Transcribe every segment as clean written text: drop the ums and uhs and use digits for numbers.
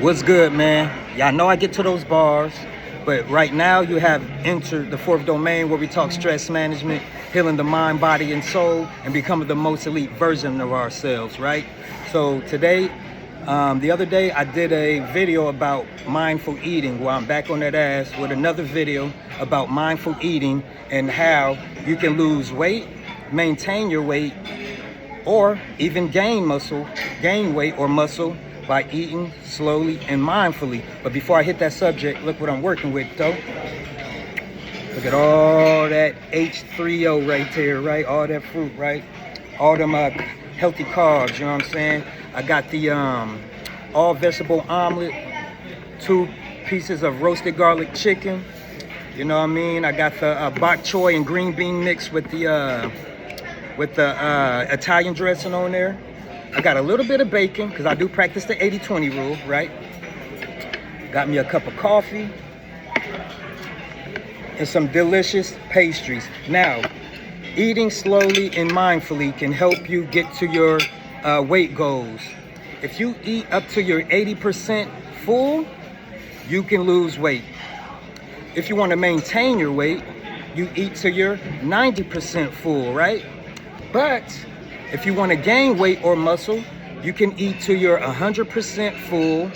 What's good, man? Y'all know I get to those bars, but right now you have entered the fourth domain where we talk stress management, healing the mind, body, and soul, and becoming the most elite version of ourselves, right? So today, the other day, I did a video about mindful eating, where I'm back on that ass with another video about mindful eating and how you can lose weight, maintain your weight, or even gain weight or muscle by eating slowly and mindfully. But before I hit that subject, look what I'm working with, though. Look at all that H3O right there, right? All that fruit, right? All them healthy carbs, you know what I'm saying? I got the all vegetable omelet, 2 pieces of roasted garlic chicken, you know what I mean? I got the bok choy and green bean mix with the Italian dressing on there. I got a little bit of bacon because I do practice the 80-20 rule, right? Got me a cup of coffee and some delicious pastries. Now, eating slowly and mindfully can help you get to your weight goals. If you eat up to your 80% full, you can lose weight. If you want to maintain your weight, you eat to your 90% full, right? But if you want to gain weight or muscle, you can eat to your 100% full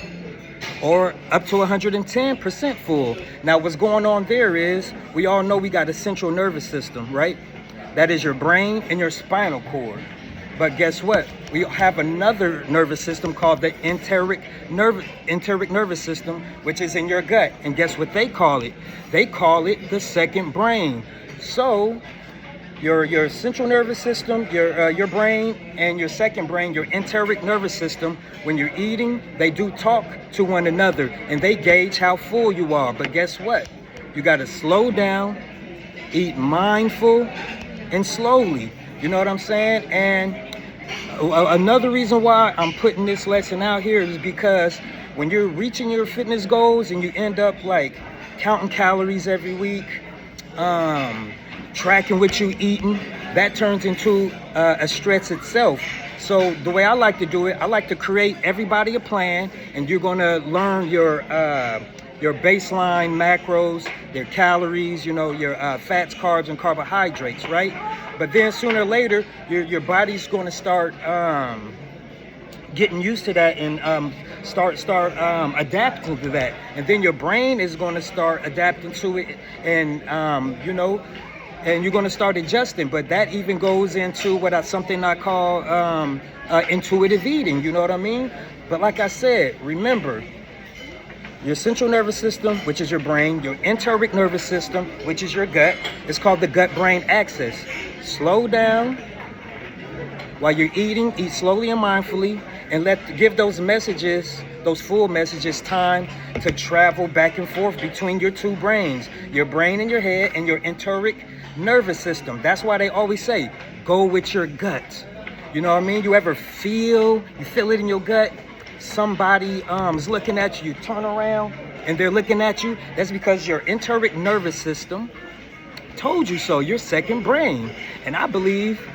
or up to 110% full. Now, what's going on there is, we all know we got a central nervous system, right? That is your brain and your spinal cord. But guess what? We have another nervous system called the enteric nervous system, which is in your gut. And guess what they call it? They call it the second brain. So your central nervous system, your brain, and your second brain, your enteric nervous system, when you're eating, they do talk to one another and they gauge how full you are. But guess what? You got to slow down, eat mindful and slowly. You know what I'm saying? And another reason why I'm putting this lesson out here is because when you're reaching your fitness goals and you end up like counting calories every week, tracking what you eating, that turns into a stress itself. So the way I like to do it, I like to create everybody a plan, and you're going to learn your baseline macros, your calories, you know, your fats, carbs, and carbohydrates, right? But then sooner or later, your body's going to start getting used to that and start adapting to that, and then your brain is going to start adapting to it, and you know. And you're going to start adjusting, but that even goes into something I call intuitive eating, you know what I mean? But like I said, remember, your central nervous system, which is your brain, your enteric nervous system, which is your gut, it's called the gut-brain axis. Slow down while you're eating, eat slowly and mindfully, and give those messages, those full messages, time to travel back and forth between your two brains, your brain in your head and your enteric nervous system. That's why they always say, go with your gut. You know what I mean? You ever feel it in your gut? Somebody is looking at you, you turn around and they're looking at you. That's because your enteric nervous system told you so, your second brain. And I believe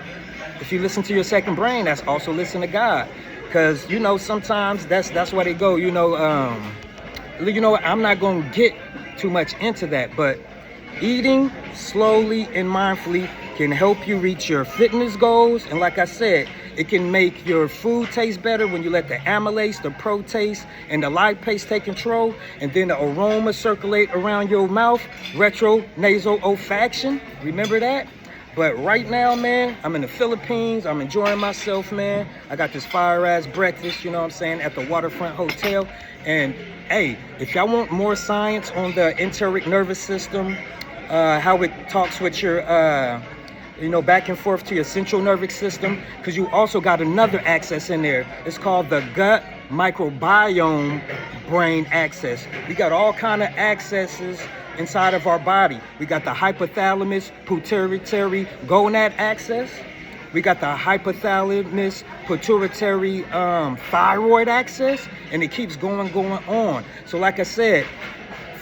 if you listen to your second brain, that's also listen to God. Because, you know, sometimes that's why they go, you know, I'm not going to get too much into that, but eating slowly and mindfully can help you reach your fitness goals. And like I said, it can make your food taste better when you let the amylase, the protease, and the lipase take control, and then the aroma circulate around your mouth, retronasal olfaction. Remember that? But right now, man, I'm in the Philippines. I'm enjoying myself, man. I got this fire-ass breakfast, you know what I'm saying, at the Waterfront Hotel. And, hey, if y'all want more science on the enteric nervous system, how it talks with your, back and forth to your central nervous system, because you also got another axis in there. It's called the gut microbiome brain axis. We got all kind of accesses inside of our body. We got the hypothalamus pituitary gonad axis. We got the hypothalamus pituitary thyroid axis, and it keeps going on. So like I said,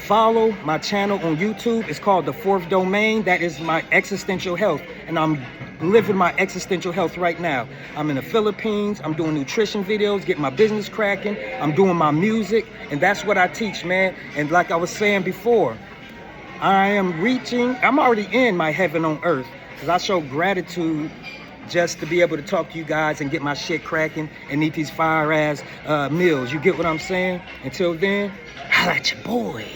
follow my channel on YouTube. It's called The Fourth Domain. That is my existential health. And I'm living my existential health right now. I'm in the Philippines. I'm doing nutrition videos, getting my business cracking. I'm doing my music. And that's what I teach, man. And like I was saying before, I'm already in my heaven on earth. Because I show gratitude just to be able to talk to you guys and get my shit cracking and eat these fire ass meals. You get what I'm saying? Until then, holla at your boy.